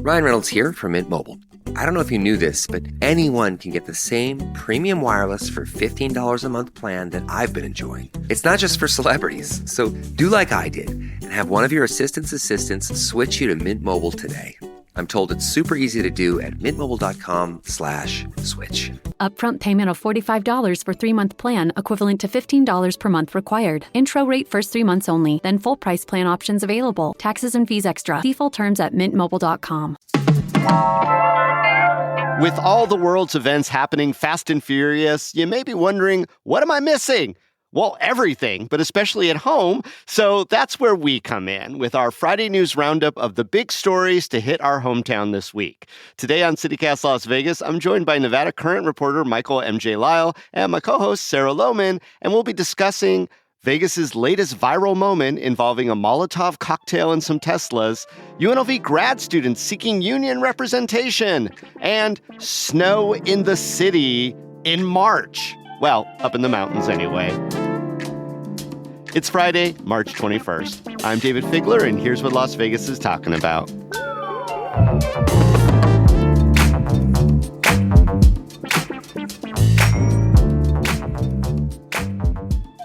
Ryan Reynolds here from Mint Mobile. I don't know if you knew this, but anyone can get the same premium wireless for $15 a month plan that I've been enjoying. It's not just for celebrities. So do like I did and have one of your assistants switch you to Mint Mobile today. I'm told it's super easy to do at mintmobile.com/switch. Upfront payment of $45 for 3-month plan, equivalent to $15 per month required. Intro rate first 3 months only, then full price plan options available. Taxes and fees extra. See full terms at mintmobile.com. With all the world's events happening fast and furious, you may be wondering, what am I missing? Well, everything, but especially at home. So that's where we come in with our Friday news roundup of the big stories to hit our hometown this week. Today on CityCast Las Vegas, I'm joined by Nevada Current reporter Michael MJ Lyle and my co-host Sarah Lohman, and we'll be discussing Vegas's latest viral moment involving a Molotov cocktail and some Teslas, UNLV grad students seeking union representation, and snow in the city in March. Well, up in the mountains anyway. It's Friday, March 21st. I'm Dayvid Figler, and here's what Las Vegas is talking about.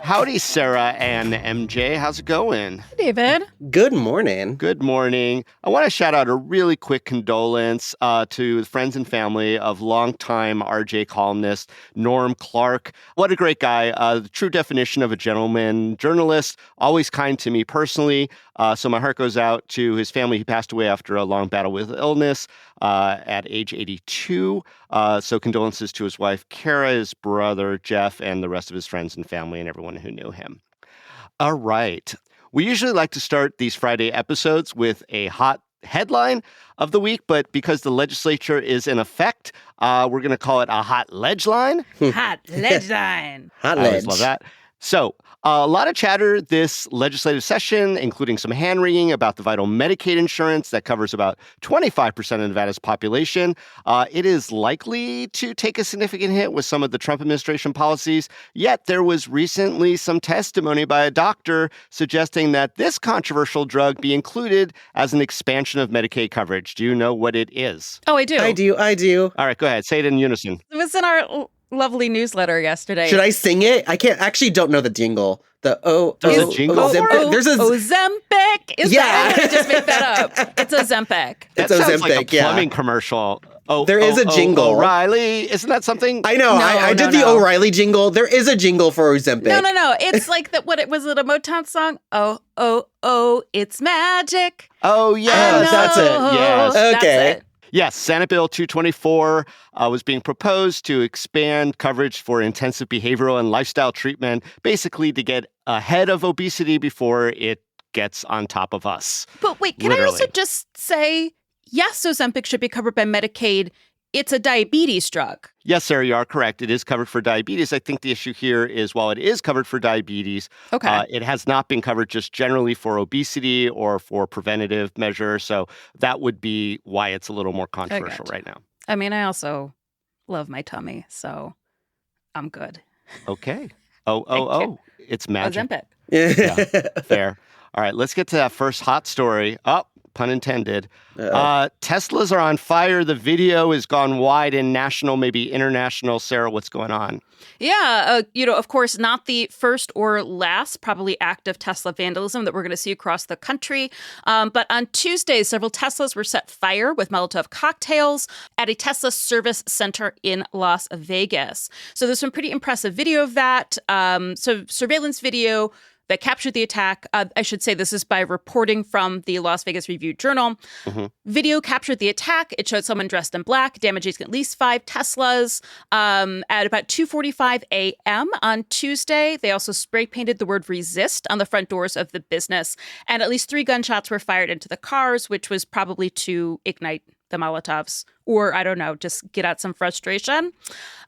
Howdy, Sarah and MJ. How's it going? David. Good morning. Good morning. I want to shout out a really quick condolence to the friends and family of longtime RJ columnist Norm Clark. What a great guy. The true definition of a gentleman journalist, always kind to me personally. So my heart goes out to his family. He passed away after a long battle with illness at age 82. So condolences to his wife, Kara, his brother, Jeff, and the rest of his friends and family and everyone who knew him. All right. We usually like to start these Friday episodes with a hot headline of the week, but because the legislature is in effect, we're going to call it a hot ledge line. Hot ledge line. Hot I ledge. always love that. So a lot of chatter this legislative session, including some hand-wringing about the vital Medicaid insurance that covers about 25% of Nevada's population. It is likely to take a significant hit with some of the Trump administration policies, yet there was recently some testimony by a doctor suggesting that this controversial drug be included as an expansion of Medicaid coverage. Do you know what it is? Oh, I do. I do. All right, go ahead. Say it in unison. It was in our lovely newsletter yesterday. Should I sing it? I don't know the jingle. There's a jingle? There's a Ozempic. Is Yeah. that? I'm going to just make that up. It's Ozempic. That It's sounds like a Ozempic, yeah. plumbing commercial. There is a jingle. O'Reilly. Isn't that something? I know. No, I did no, the no. O'Reilly jingle. There is a jingle for Ozempic. No. It's like that. What it was it a Motown song? Oh, it's magic. Oh, yes. that's it. Yes. That's Okay. it. Yes, Senate Bill 224 was being proposed to expand coverage for intensive behavioral and lifestyle treatment, basically to get ahead of obesity before it gets on top of us. But wait, can I also just say, yes, Ozempic should be covered by Medicaid. It's a diabetes drug. Yes, Sarah, you are correct. It is covered for diabetes. I think the issue here is while it is covered for diabetes, it has not been covered just generally for obesity or for preventative measures. So that would be why it's a little more controversial right now. I mean, I also love my tummy, so I'm good. Okay. Oh, it's magic. Ozempic. Yeah, fair. All right, let's get to that first hot story. Oh, pun intended. Teslas are on fire. The video has gone wide in national, maybe international. Sarah, what's going on? Yeah, of course, not the first or last probably act of Tesla vandalism that we're going to see across the country. But on Tuesday, several Teslas were set fire with Molotov cocktails at a Tesla service center in Las Vegas. So there's some pretty impressive video of that. So surveillance video that captured the attack. I should say this is by reporting from the Las Vegas Review-Journal. Mm-hmm. Video captured the attack. It showed someone dressed in black, damaging at least 5 Teslas. At about 2:45 a.m. on Tuesday, they also spray-painted the word resist on the front doors of the business. And at least 3 gunshots were fired into the cars, which was probably to ignite the Molotovs, or I don't know, just get out some frustration.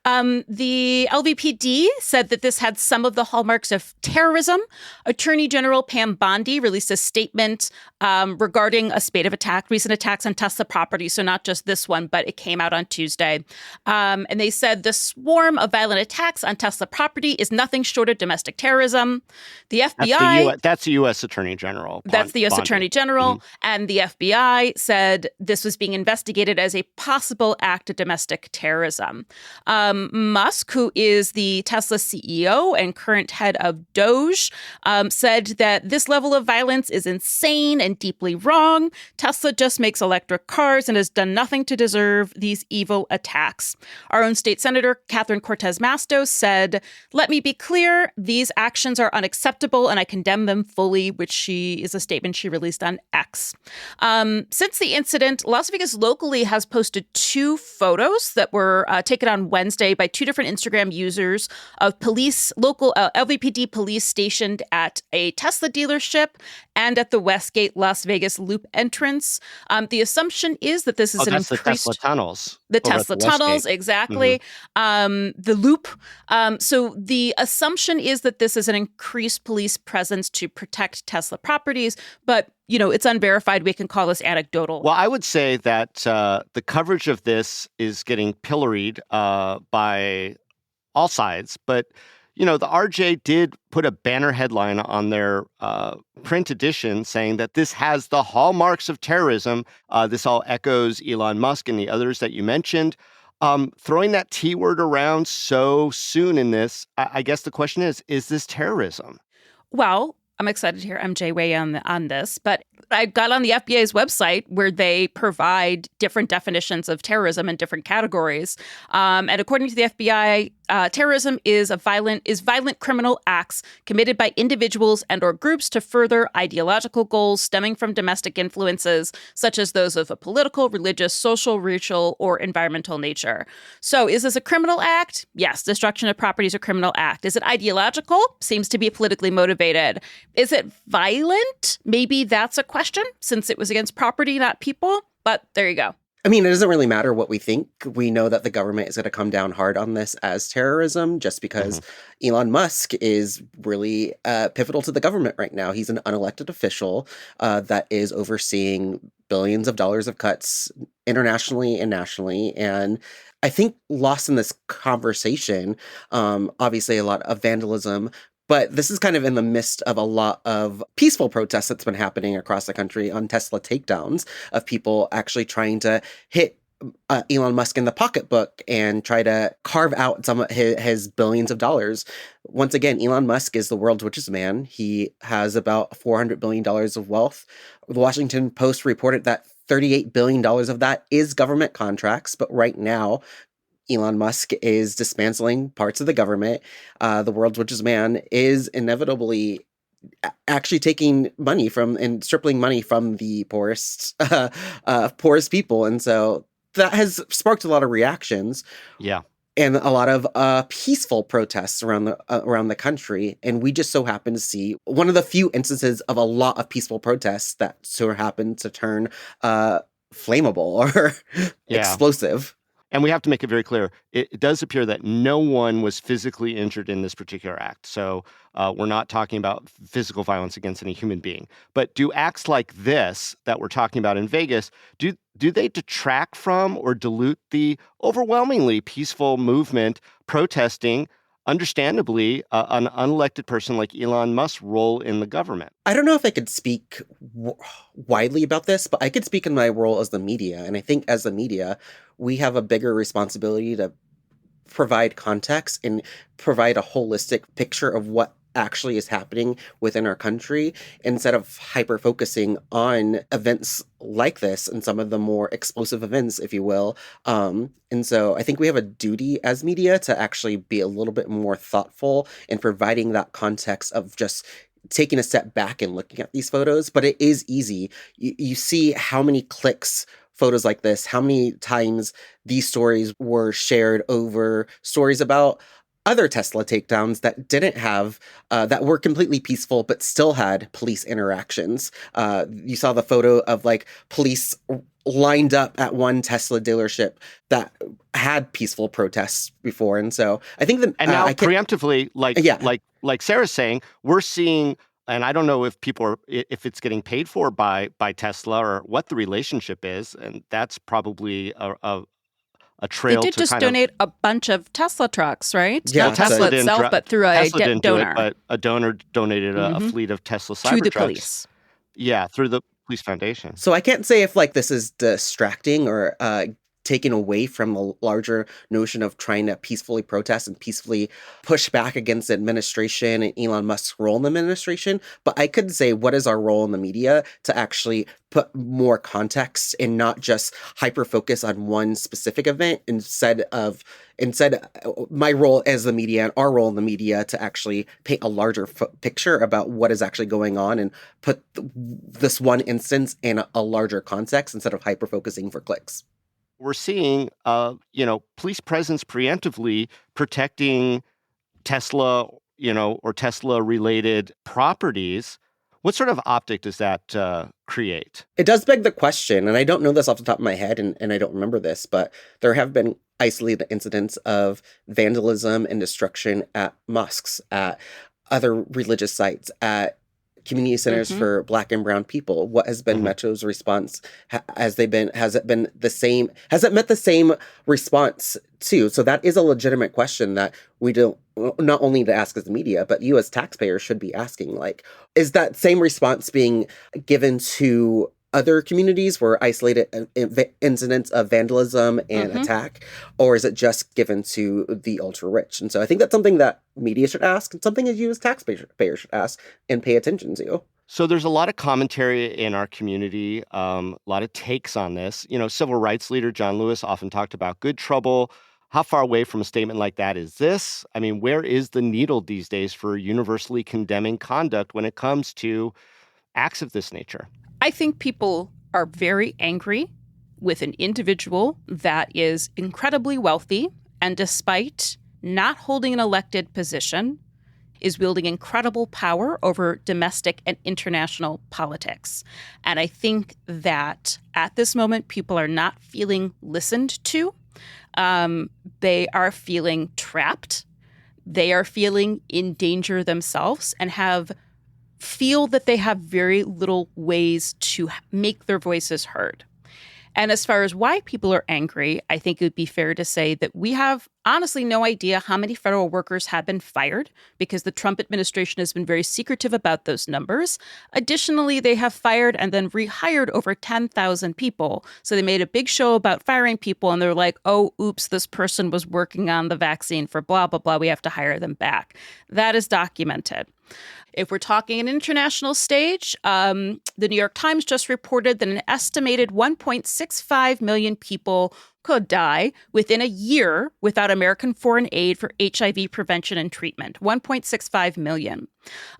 The LVPD said that this had some of the hallmarks of terrorism. Attorney General Pam Bondi released a statement regarding a spate of recent attacks on Tesla property. So not just this one, but it came out on Tuesday. And they said the swarm of violent attacks on Tesla property is nothing short of domestic terrorism. The FBI... That's the U.S. Attorney General. That's the U.S. Bondi. Attorney General. And the FBI said this was being investigated as a possible act of domestic terrorism. Musk, who is the Tesla CEO and current head of Doge, said that this level of violence is insane and deeply wrong. Tesla just makes electric cars and has done nothing to deserve these evil attacks. Our own state senator, Catherine Cortez Masto, said, "Let me be clear, these actions are unacceptable and I condemn them fully," which is a statement she released on X. Since the incident, Las Vegas locally has posted 2 photos that were taken on Wednesday by 2 different Instagram users of local LVPD police stationed at a Tesla dealership and at the Westgate Las Vegas Loop entrance. The assumption is that this is an increased... the Tesla tunnels. The Tesla tunnels, exactly. The Loop. So the assumption is that this is an increased police presence to protect Tesla properties, but it's unverified. We can call this anecdotal. Well, I would say that the coverage of this is getting pilloried by all sides. But, the RJ did put a banner headline on their print edition saying that this has the hallmarks of terrorism. This all echoes Elon Musk and the others that you mentioned. Throwing that T word around so soon in this, I guess the question is this terrorism? Well, I'm excited to hear MJ weigh in on this, but I got on the FBI's website where they provide different definitions of terrorism in different categories. And according to the FBI, terrorism is violent criminal acts committed by individuals and or groups to further ideological goals stemming from domestic influences, such as those of a political, religious, social, racial, or environmental nature. So is this a criminal act? Yes, destruction of property is a criminal act. Is it ideological? Seems to be politically motivated. Is it violent? Maybe that's a question, since it was against property, not people. But there you go. I mean, it doesn't really matter what we think. We know that the government is going to come down hard on this as terrorism just because Elon Musk is really pivotal to the government right now. He's an unelected official that is overseeing billions of dollars of cuts internationally and nationally. And I think lost in this conversation, obviously a lot of vandalism, but this is kind of in the midst of a lot of peaceful protests that's been happening across the country on Tesla takedowns of people actually trying to hit Elon Musk in the pocketbook and try to carve out some of his billions of dollars. Once again, Elon Musk is the world's richest man. He has about $400 billion of wealth. The Washington Post reported that $38 billion of that is government contracts, but right now, Elon Musk is dismantling parts of the government. The world's richest man is inevitably actually taking money from and stripping money from the poorest people. And so that has sparked a lot of reactions. Yeah. And a lot of peaceful protests around the country. And we just so happen to see one of the few instances of a lot of peaceful protests that so happen to turn flammable or explosive. And we have to make it very clear, it does appear that no one was physically injured in this particular act. So we're not talking about physical violence against any human being. But do acts like this that we're talking about in Vegas, do they detract from or dilute the overwhelmingly peaceful movement protesting, understandably, an unelected person like Elon Musk's role in the government? I don't know if I could speak widely about this, but I could speak in my role as the media. And I think as the media, we have a bigger responsibility to provide context and provide a holistic picture of what actually is happening within our country instead of hyper-focusing on events like this and some of the more explosive events, if you will. And so I think we have a duty as media to actually be a little bit more thoughtful in providing that context of just taking a step back and looking at these photos. But it is easy. You see how many clicks photos like this, how many times these stories were shared over stories about other Tesla takedowns that didn't have, that were completely peaceful, but still had police interactions. You saw the photo of like police lined up at one Tesla dealership that had peaceful protests before. And so I think that, and now preemptively, like Sarah's saying, we're seeing, and I don't know if if it's getting paid for by Tesla or what the relationship is, and that's probably a trail. They did just donate a bunch of Tesla trucks, right? Yeah, not Tesla itself, but through a Tesla didn't donor. do it, but a donor donated a fleet of Tesla Cybertrucks. To the police. Yeah, through the police foundation. So I can't say if like this is distracting or taken away from the larger notion of trying to peacefully protest and peacefully push back against the administration and Elon Musk's role in the administration. But I could say, what is our role in the media to actually put more context and not just hyper focus on one specific event instead my role as the media and our role in the media to actually paint a larger picture about what is actually going on and put this one instance in a larger context instead of hyper focusing for clicks. We're seeing, police presence preemptively protecting Tesla, or Tesla-related properties. What sort of optic does that create? It does beg the question, and I don't know this off the top of my head, and I don't remember this, but there have been isolated incidents of vandalism and destruction at mosques, at other religious sites, at community centers for Black and Brown people. What has been Metro's response? Has it met the same response too? So that is a legitimate question that we don't not only to ask as the media, but you as taxpayers should be asking, like, is that same response being given to other communities where isolated incidents of vandalism and attack, or is it just given to the ultra rich? And so I think that's something that media should ask, and something that you as taxpayers should ask and pay attention to. So there's a lot of commentary in our community, a lot of takes on this. Civil rights leader John Lewis often talked about good trouble. How far away from a statement like that is this? I mean, where is the needle these days for universally condemning conduct when it comes to acts of this nature? I think people are very angry with an individual that is incredibly wealthy and, despite not holding an elected position, is wielding incredible power over domestic and international politics. And I think that at this moment, people are not feeling listened to. They are feeling trapped. They are feeling in danger themselves and feel that they have very little ways to make their voices heard. And as far as why people are angry, I think it would be fair to say that we have honestly no idea how many federal workers have been fired because the Trump administration has been very secretive about those numbers. Additionally, they have fired and then rehired over 10,000 people. So they made a big show about firing people and they're like, oh, oops, this person was working on the vaccine for blah, blah, blah. We have to hire them back. That is documented. If we're talking an international stage, the New York Times just reported that an estimated 1.65 million people could die within a year without American foreign aid for HIV prevention and treatment. 1.65 million.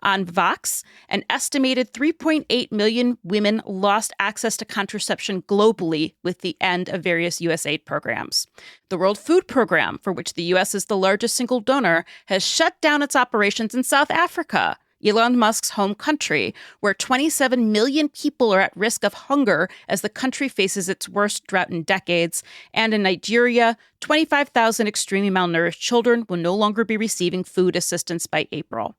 On Vox, an estimated 3.8 million women lost access to contraception globally with the end of various U.S. aid programs. The World Food Program, for which the U.S. is the largest single donor, has shut down its operations in South Africa, Elon Musk's home country, where 27 million people are at risk of hunger as the country faces its worst drought in decades. And in Nigeria, 25,000 extremely malnourished children will no longer be receiving food assistance by April.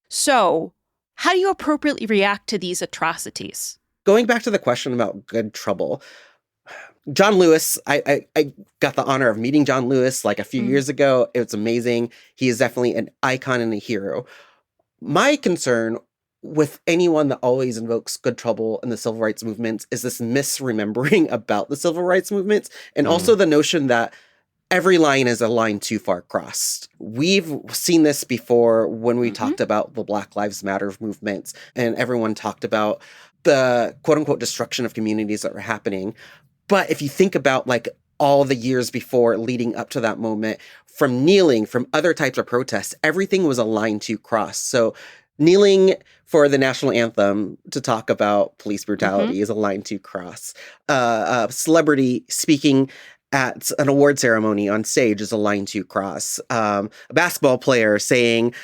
So, how do you appropriately react to these atrocities? Going back to the question about good trouble, John Lewis, I got the honor of meeting John Lewis like a few years ago. It was amazing. He is definitely an icon and a hero. My concern with anyone that always invokes good trouble in the civil rights movements is this misremembering about the civil rights movements, and also the notion that every line is a line too far crossed. We've seen this before when we talked about the Black Lives Matter movements, and everyone talked about the quote-unquote destruction of communities that were happening. But if you think about like all the years before leading up to that moment, from kneeling, from other types of protests, everything was a line too cross. So kneeling for the national anthem to talk about police brutality is a line too cross. Celebrity speaking at an award ceremony on stage is a line too cross. A basketball player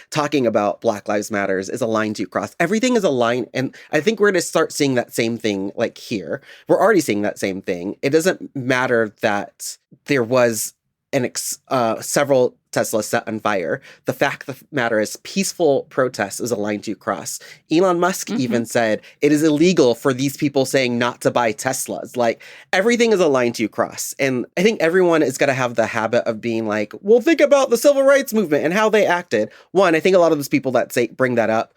talking about Black Lives Matters is a line too cross. Everything is a line, and I think we're going to start seeing that same thing like here. We're already seeing that same thing. It doesn't matter that there was several Teslas set on fire. The fact of the matter is peaceful protest is a line too cross. Elon Musk even said it is illegal for these people saying not to buy Teslas. Like, everything is a line too cross. And I think everyone is going to have the habit of being like, well, think about the civil rights movement and how they acted. One, I think a lot of those people that bring that up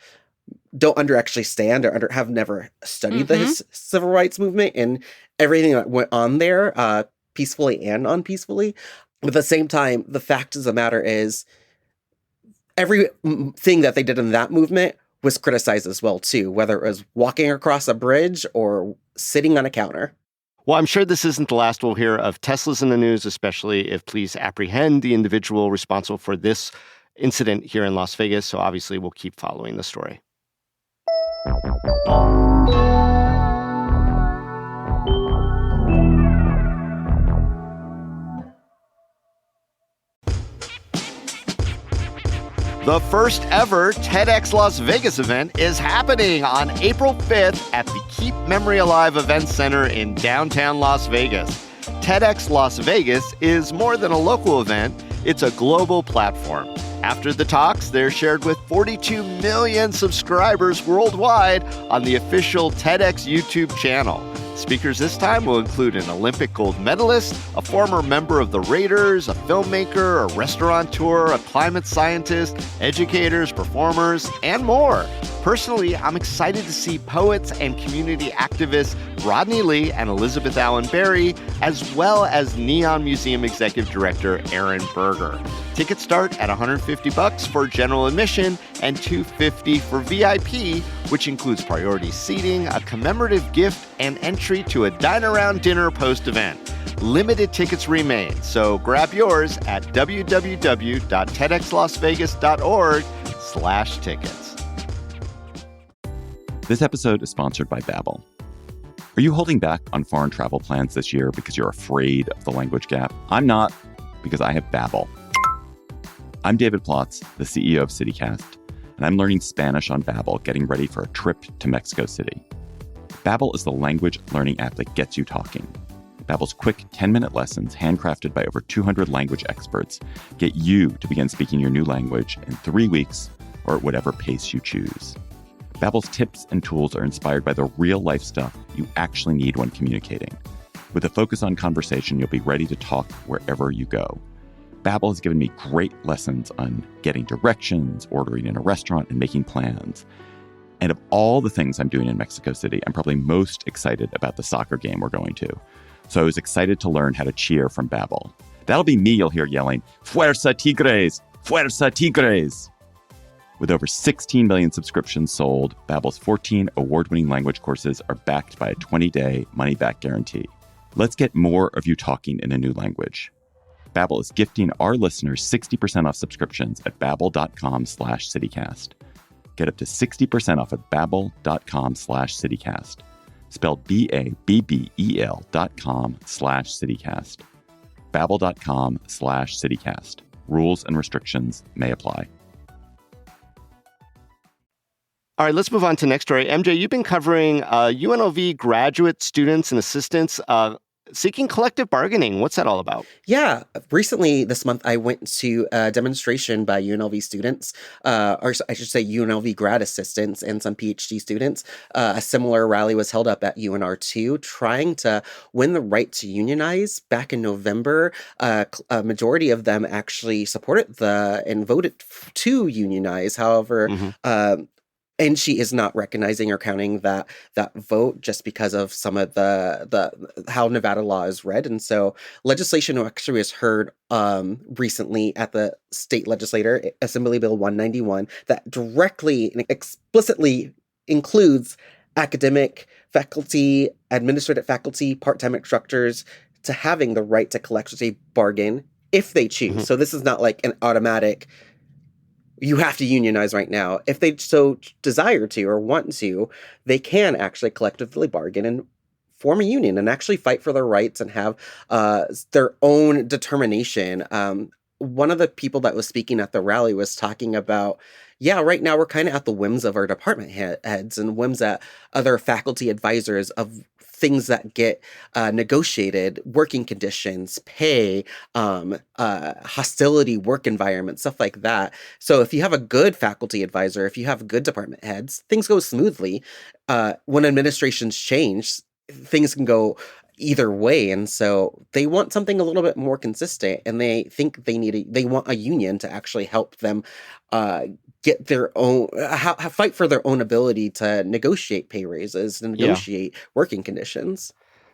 don't understand or have never studied the civil rights movement and everything that went on there, peacefully and unpeacefully. But at the same time, the fact of the matter is everything that they did in that movement was criticized as well, too, whether it was walking across a bridge or sitting on a counter. Well, I'm sure this isn't the last we'll hear of Teslas in the news, especially if police apprehend the individual responsible for this incident here in Las Vegas. So obviously, we'll keep following the story. The first ever TEDx Las Vegas event is happening on April 5th at the Keep Memory Alive Event Center in downtown Las Vegas. TEDx Las Vegas is more than a local event, it's a global platform. After the talks, they're shared with 42 million subscribers worldwide on the official TEDx YouTube channel. Speakers this time will include an Olympic gold medalist, a former member of the Raiders, a filmmaker, a restaurateur, a climate scientist, educators, performers, and more. Personally, I'm excited to see poets and community activists Rodney Lee and Elizabeth Allen Berry, as well as Neon Museum Executive Director Aaron Berger. Tickets start at $150 for general admission and $250 for VIP, which includes priority seating, a commemorative gift, and entry to a dine-around dinner post-event. Limited tickets remain, so grab yours at www.tedxlasvegas.org/tickets. This episode is sponsored by Babbel. Are you holding back on foreign travel plans this year because you're afraid of the language gap? I'm not, because I have Babbel. I'm Dayvid Plotz, the CEO of CityCast, and I'm learning Spanish on Babbel, getting ready for a trip to Mexico City. Babbel is the language learning app that gets you talking. Babbel's quick 10-minute lessons, handcrafted by over 200 language experts, get you to begin speaking your new language in 3 weeks or at whatever pace you choose. Babbel's tips and tools are inspired by the real-life stuff you actually need when communicating. With a focus on conversation, you'll be ready to talk wherever you go. Babbel has given me great lessons on getting directions, ordering in a restaurant, and making plans. And of all the things I'm doing in Mexico City, I'm probably most excited about the soccer game we're going to. So I was excited to learn how to cheer from Babbel. That'll be me you'll hear yelling, "Fuerza Tigres! Fuerza Tigres!" With over 16 million subscriptions sold, Babbel's 14 award-winning language courses are backed by a 20-day money-back guarantee. Let's get more of you talking in a new language. Babbel is gifting our listeners 60% off subscriptions at babbel.com/citycast. Get up to 60% off at babbel.com/citycast. Spelled BABBEL.com/citycast. Babbel.com/citycast. Rules and restrictions may apply. All right, let's move on to the next story. MJ, you've been covering UNLV graduate students and assistants seeking collective bargaining. What's that all about? Yeah. Recently, this month, I went to a demonstration by UNLV students, or I should say UNLV grad assistants and some PhD students. A similar rally was held up at UNR2, trying to win the right to unionize. Back in November, a majority of them actually supported and voted to unionize. However, and she is not recognizing or counting that vote just because of some of the how Nevada law is read. And so legislation actually was heard recently at the state legislature, Assembly Bill 191, that directly and explicitly includes academic faculty, administrative faculty, part-time instructors to having the right to collectively bargain if they choose. So this is not like an automatic, you have to unionize right now. If they so desire to or want to, they can actually collectively bargain and form a union and actually fight for their rights and have their own determination. One of the people that was speaking at the rally was talking about, yeah, right now we're kind of at the whims of our department heads and whims at other faculty advisors of things that get negotiated, working conditions, pay, hostility, work environment, stuff like that. So if you have a good faculty advisor, if you have good department heads, things go smoothly. When administrations change, things can go either way, and so they want something a little bit more consistent, and they think they want a union to actually help them get their own fight for their own ability to negotiate pay raises and negotiate working conditions.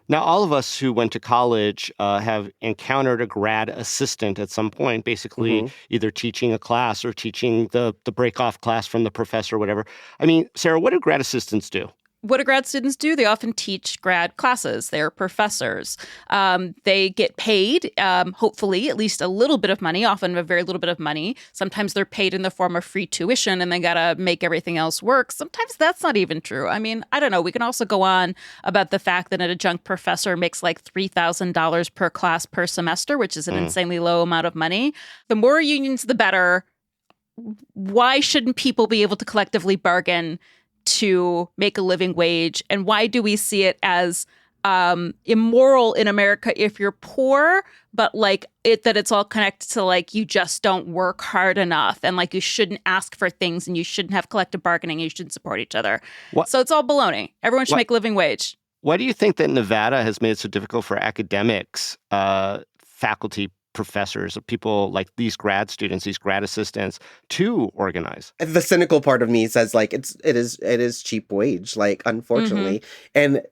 Now, all of us who went to college have encountered a grad assistant at some point, basically either teaching a class or teaching the break-off class from the professor or whatever. I mean, Sarah, what do grad assistants do? What do grad students do? They often teach grad classes. They're professors. They get paid, hopefully, at least a little bit of money, often a very little bit of money. Sometimes they're paid in the form of free tuition and they got to make everything else work. Sometimes that's not even true. I mean, I don't know. We can also go on about the fact that an adjunct professor makes like $3,000 per class per semester, which is an insanely low amount of money. The more unions, the better. Why shouldn't people be able to collectively bargain to make a living wage? And why do we see it as immoral in America if you're poor, but like that it's all connected to like you just don't work hard enough and like you shouldn't ask for things and you shouldn't have collective bargaining and you shouldn't support each other. So it's all baloney. Everyone should make a living wage. Why do you think that Nevada has made it so difficult for academics, faculty, professors, people like these grad students, these grad assistants to organize? The cynical part of me says like it is cheap wage, like unfortunately. And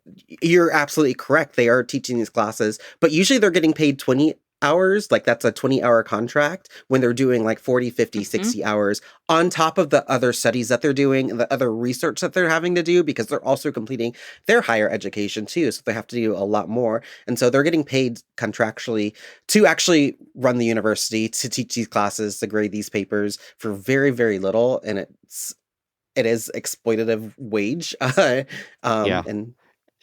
you're absolutely correct. They are teaching these classes, but usually they're getting paid 20 hours, like that's a 20-hour contract when they're doing like 40, 50, 60 hours on top of the other studies that they're doing and the other research that they're having to do, because they're also completing their higher education too. So they have to do a lot more. And so they're getting paid contractually to actually run the university, to teach these classes, to grade these papers for very, very little. And it is exploitative wage. And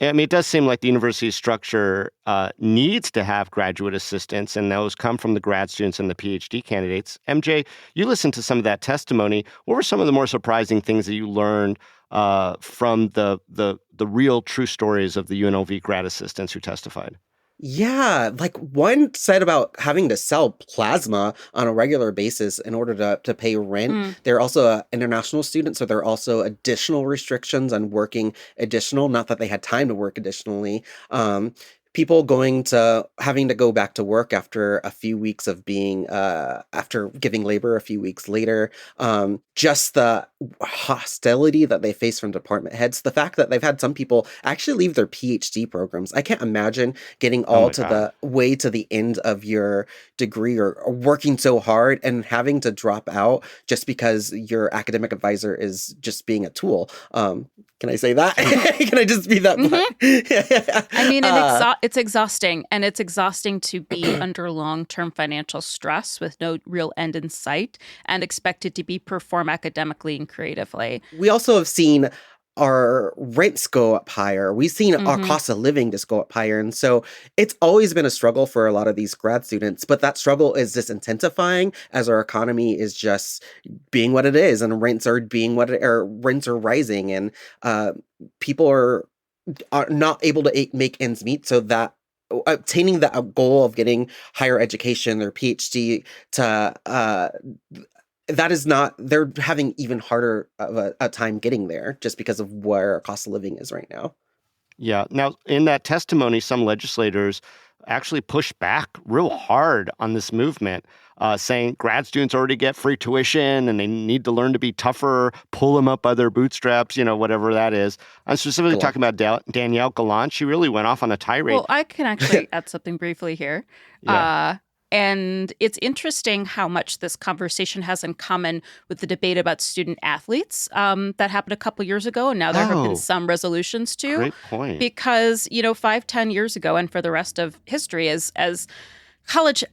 I mean, it does seem like the university structure needs to have graduate assistants, and those come from the grad students and the PhD candidates. MJ, you listened to some of that testimony. What were some of the more surprising things that you learned from the real true stories of the UNLV grad assistants who testified? Yeah, like one said about having to sell plasma on a regular basis in order to pay rent. They're also an international student, so there are also additional restrictions on working additional, not that they had time to work additionally. People having to go back to work after a few weeks of being, after giving labor a few weeks later. Just the hostility that they face from department heads. The fact that they've had some people actually leave their PhD programs. I can't imagine getting the way to the end of your degree or working so hard and having to drop out just because your academic advisor is just being a tool. Can I say that? Can I just be that? I mean, it's exhausting, and it's exhausting to be under long-term financial stress with no real end in sight and expected to perform academically and creatively. We also have seen our rents go up higher. We've seen our cost of living just go up higher. And so it's always been a struggle for a lot of these grad students, but that struggle is just intensifying as our economy is just being what it is, and rents are rents are rising, and people are not able to make ends meet, so that obtaining the goal of getting higher education, their PhD, they're having even harder of a time getting there just because of where our cost of living is right now. Yeah. Now, in that testimony, some legislators actually pushed back real hard on this movement, saying grad students already get free tuition and they need to learn to be tougher, pull them up by their bootstraps, whatever that is. I'm specifically talking about Danielle Gallant. She really went off on a tirade. Well, I can actually add something briefly here. Yeah. And it's interesting how much this conversation has in common with the debate about student athletes that happened a couple years ago. And now there have been some resolutions too. Great point. Because, 5-10 years ago, and for the rest of history, as college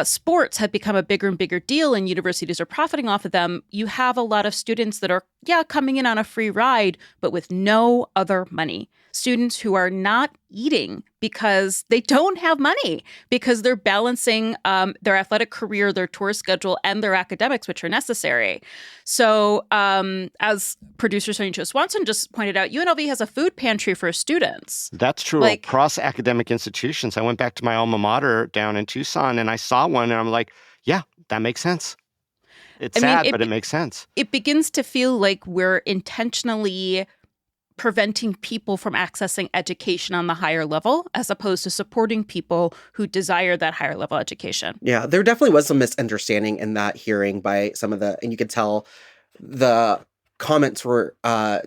sports have become a bigger and bigger deal and universities are profiting off of them, you have a lot of students that are, coming in on a free ride, but with no other money. Students who are not eating because they don't have money, because they're balancing their athletic career, their tour schedule, and their academics, which are necessary. So as producer Sonia Jo Swanson just pointed out, UNLV has a food pantry for students. That's true. Across academic institutions. I went back to my alma mater down in Tucson, and I saw one, and I'm like, yeah, that makes sense. It's sad, but it makes sense. It begins to feel like we're intentionally preventing people from accessing education on the higher level as opposed to supporting people who desire that higher level education. Yeah, there definitely was some misunderstanding in that hearing by some of and you could tell the comments were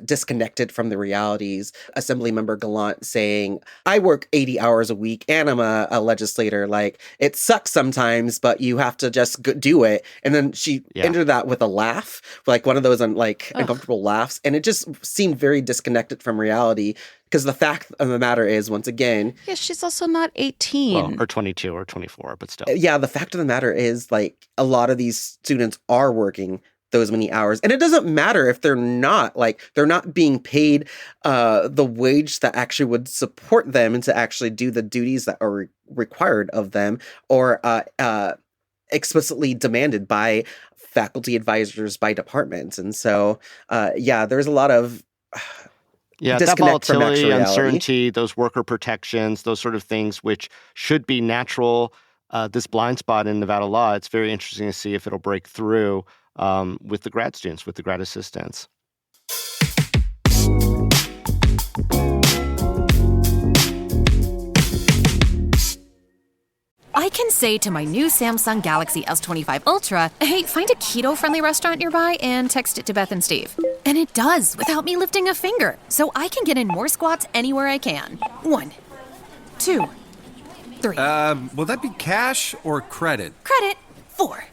disconnected from the realities. Assemblymember Gallant saying, I work 80 hours a week and I'm a legislator. Like, it sucks sometimes, but you have to just do it. And then she ended that with a laugh, like one of those uncomfortable laughs. And it just seemed very disconnected from reality. Because the fact of the matter is, once again... Yeah, she's also not 18. Well, or 22 or 24, but still. Yeah, the fact of the matter is, like, a lot of these students are working those many hours. And it doesn't matter if they're not being paid the wage that actually would support them and to actually do the duties that are required of them or explicitly demanded by faculty advisors, by departments. And so, there's a lot of that volatility, uncertainty, those worker protections, those sort of things, which should be natural. This blind spot in Nevada law, it's very interesting to see if it'll break through with the grad students, with the grad assistants. I can say to my new Samsung Galaxy S25 Ultra, hey, find a keto-friendly restaurant nearby and text it to Beth and Steve. And it does, without me lifting a finger. So I can get in more squats anywhere I can. 1, 2, 3. Will that be cash or credit? Credit. 4.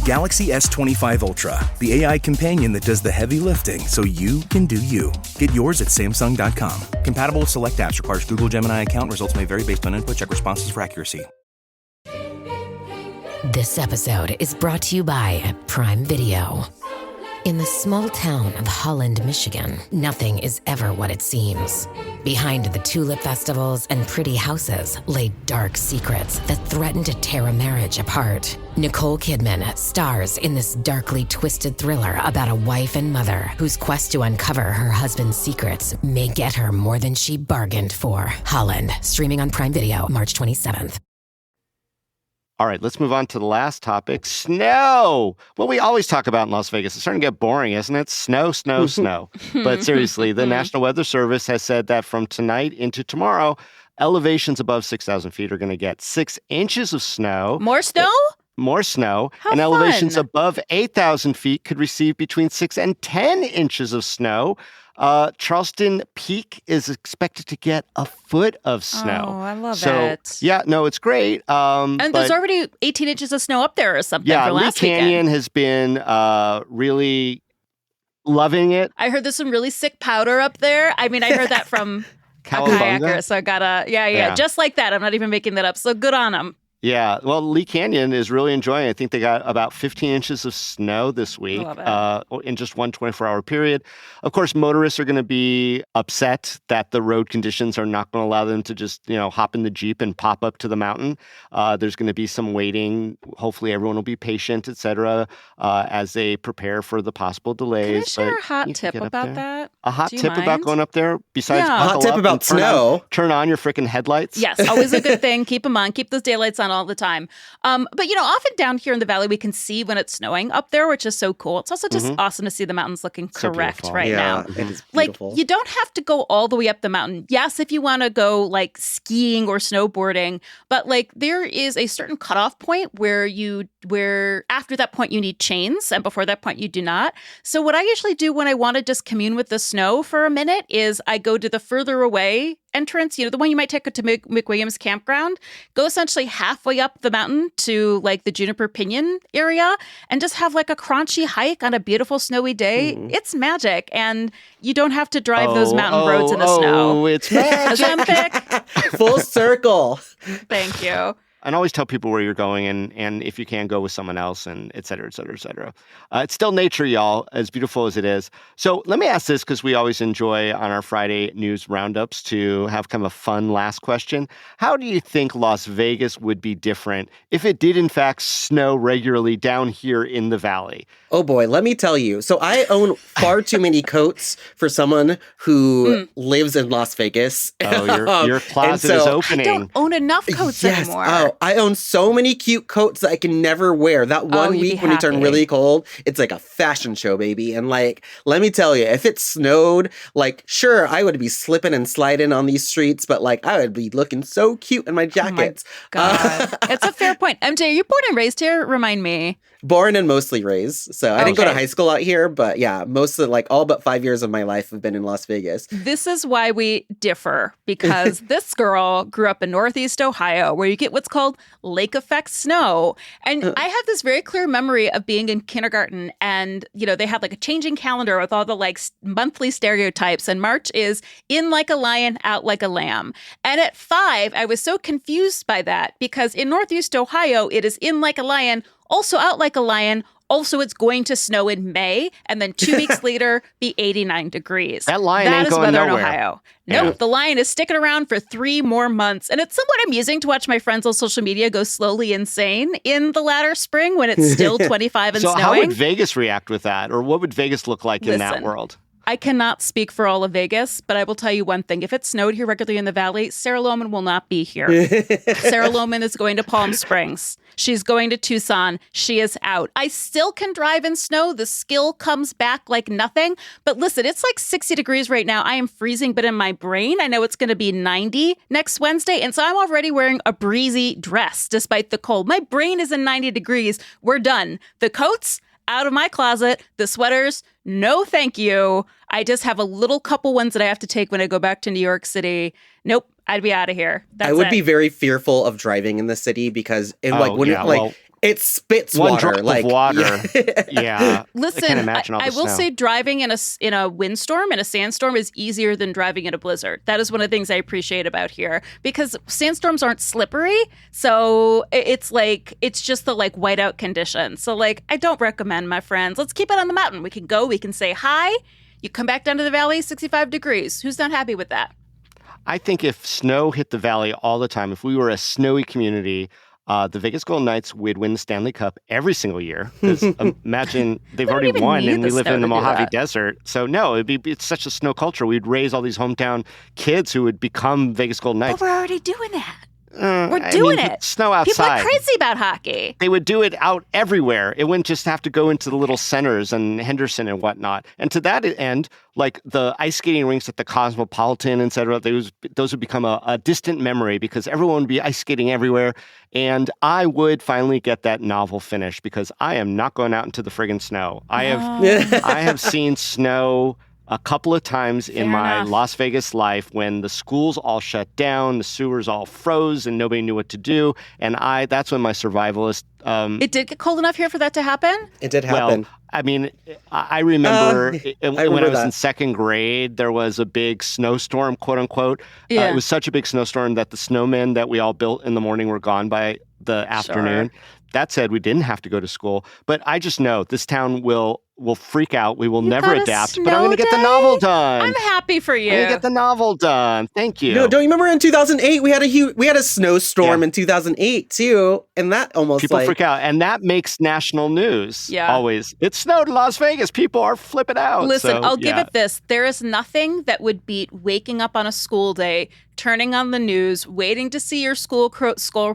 Galaxy S25 Ultra, the AI companion that does the heavy lifting so you can do you. Get yours at Samsung.com. Compatible with select apps. Requires Google Gemini account. Results may vary based on input. Check responses for accuracy. This episode is brought to you by Prime Video. In the small town of Holland, Michigan, nothing is ever what it seems. Behind the tulip festivals and pretty houses lay dark secrets that threaten to tear a marriage apart. Nicole Kidman stars in this darkly twisted thriller about a wife and mother whose quest to uncover her husband's secrets may get her more than she bargained for. Holland, streaming on Prime Video, March 27th. All right, let's move on to the last topic, snow. What we always talk about in Las Vegas. It's starting to get boring, isn't it? Snow, snow, snow. But seriously, the National Weather Service has said that from tonight into tomorrow, elevations above 6,000 feet are going to get 6 inches of snow. More snow? More snow. How and fun. Elevations above 8,000 feet could receive between 6 and 10 inches of snow. Charleston Peak is expected to get a foot of snow. Oh, I love it. Yeah, no, it's great. And there's already 18 inches of snow up there or something for last Lee Canyon weekend. has been really loving it. I heard there's some really sick powder up there. I mean, I heard that from a kayaker, so I gotta, just like that. I'm not even making that up. So good on them. Yeah, well, Lee Canyon is really enjoying it. I think they got about 15 inches of snow this week in just one 24-hour period. Of course, motorists are going to be upset that the road conditions are not going to allow them to just, hop in the Jeep and pop up to the mountain. There's going to be some waiting. Hopefully, everyone will be patient, et cetera, as they prepare for the possible delays. Can I share a hot tip about that? A hot tip about going up there? Besides, a hot tip about snow. Turn on your freaking headlights. Yes, always a good thing. Keep them on. Keep those daylights on all the time. But, often down here in the valley, we can see when it's snowing up there, which is so cool. It's also just awesome to see the mountains looking correct now. It is beautiful. Like, you don't have to go all the way up the mountain. Yes, if you want to go like skiing or snowboarding, but like there is a certain cutoff point where after that point you need chains, and before that point you do not. So what I usually do when I want to just commune with the snow for a minute is I go to the further away entrance, the one you might take to McWilliams Campground, go essentially halfway up the mountain to like the Juniper Pinyon area and just have like a crunchy hike on a beautiful snowy day. It's magic. And you don't have to drive those mountain roads in the snow. Oh, it's magic. Ozempic. Full circle. Thank you. and always tell people where you're going, and if you can, go with someone else, and et cetera, et cetera, et cetera. It's still nature, y'all, as beautiful as it is. So let me ask this, because we always enjoy on our Friday news roundups to have kind of a fun last question. How do you think Las Vegas would be different if it did, in fact, snow regularly down here in the valley? Oh boy, let me tell you. So I own far too many coats for someone who lives in Las Vegas. Oh, your closet is opening. I don't own enough coats anymore. Oh, I own so many cute coats that I can never wear. That one week when you turn really cold, it's like a fashion show, baby. And like, let me tell you, if it snowed, like, sure, I would be slipping and sliding on these streets, but like, I would be looking so cute in my jackets. Oh my God. It's a fair point. MJ, are you born and raised here? Remind me. Born and mostly raised. So I didn't go to high school out here, but yeah, most of like all but 5 years of my life have been in Las Vegas. This is why we differ, because this girl grew up in Northeast Ohio, where you get what's called lake effect snow. And I have this very clear memory of being in kindergarten, and, you know, they had like a changing calendar with all the like monthly stereotypes, and March is in like a lion, out like a lamb. And at 5, I was so confused by that, because in Northeast Ohio, it is in like a lion, also out like a lion. Also, it's going to snow in May, and then 2 weeks later, be 89 degrees. That lion ain't going weather nowhere. in Ohio. Nope, the lion is sticking around for 3 more months. And it's somewhat amusing to watch my friends on social media go slowly insane in the latter spring when it's still 25 and so snowing. How would Vegas react with that? Or what would Vegas look like in that world? I cannot speak for all of Vegas, but I will tell you one thing. If it snowed here regularly in the valley, Sarah Lohman will not be here. Sarah Lohman is going to Palm Springs. She's going to Tucson. She is out. I still can drive in snow. The skill comes back like nothing. But listen, it's like 60 degrees right now. I am freezing, but in my brain, I know it's going to be 90 next Wednesday. And so I'm already wearing a breezy dress despite the cold. My brain is in 90 degrees. We're done. The coats, out of my closet. The sweaters, no thank you. I just have a little couple ones that I have to take when I go back to New York City. Nope, I'd be out of here. I would be very fearful of driving in the city because it it spits one water. Drop of water. Yeah. Listen, I can't imagine all the I will snow. say driving in a windstorm, in a sandstorm, is easier than driving in a blizzard. That is one of the things I appreciate about here, because sandstorms aren't slippery. So it's just the like whiteout condition. So like, I don't recommend, my friends. Let's keep it on the mountain. We can go, we can say hi. You come back down to the valley, 65 degrees. Who's not happy with that? I think if snow hit the valley all the time, if we were a snowy community, the Vegas Golden Knights would win the Stanley Cup every single year. Because imagine they've already won and we live in the Mojave Desert. So no, it's such a snow culture. We'd raise all these hometown kids who would become Vegas Golden Knights. But we're already doing that. We're doing it. Snow outside. People are crazy about hockey. They would do it out everywhere. It wouldn't just have to go into the little centers and Henderson and whatnot. And to that end, like the ice skating rinks at the Cosmopolitan, et cetera, those would become a distant memory because everyone would be ice skating everywhere. And I would finally get that novel finished because I am not going out into the friggin' snow. I have seen snow a couple of times in my Las Vegas life when the schools all shut down, the sewers all froze, and nobody knew what to do. And that's when my survivalist... it did get cold enough here for that to happen? It did happen. Well, I mean, I remember when I was in second grade, there was a big snowstorm, quote unquote. Yeah. It was such a big snowstorm that the snowmen that we all built in the morning were gone by the afternoon. Sure. That said, we didn't have to go to school. But I just know this town will freak out. We will never adapt. But I'm going to get the novel done. I'm happy for you. I'm going to get the novel done. Thank you. No, don't you remember in 2008 we had a snowstorm in 2008 too, and that almost people freak out, and that makes national news. Yeah. Always. It snowed in Las Vegas. People are flipping out. Listen, I'll give it this. There is nothing that would beat waking up on a school day, turning on the news, waiting to see your school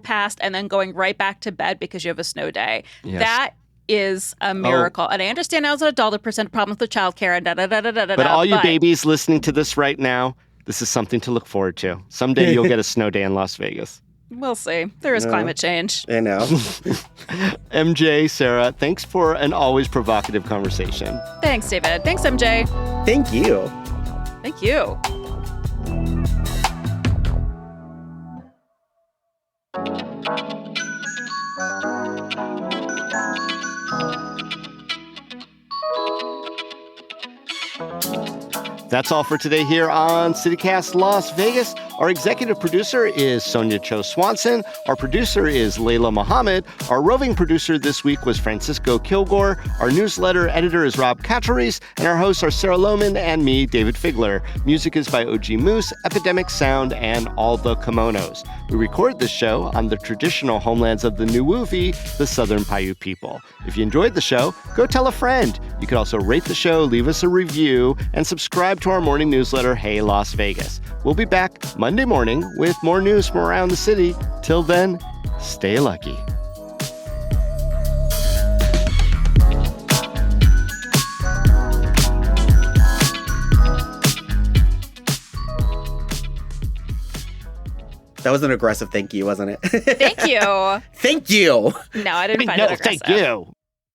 past, and then going right back to bed because you have a snow day. Yes. That is a miracle. And I understand now as an adult, % problems with childcare and da-da-da-da-da-da. But all you babies listening to this right now, this is something to look forward to. Someday you'll get a snow day in Las Vegas. We'll see. There is climate change. I know. MJ, Sarah, thanks for an always provocative conversation. Thanks, David. Thanks, MJ. Thank you. Thank you. That's all for today here on CityCast Las Vegas. Our executive producer is Sonia Cho Swanson. Our producer is Layla Mohammed. Our roving producer this week was Francisco Kilgore. Our newsletter editor is Rob Caceres. And our hosts are Sarah Lohman and me, Dayvid Figler. Music is by OG Moose, Epidemic Sound, and All the Kimonos. We record this show on the traditional homelands of the Nuwuvi, the Southern Paiute people. If you enjoyed the show, go tell a friend. You could also rate the show, leave us a review, and subscribe to our morning newsletter, Hey Las Vegas. We'll be back Monday morning with more news from around the city. Till then, stay lucky. That was an aggressive thank you, wasn't it? Thank you. Thank you. No, I didn't find it aggressive. Thank you.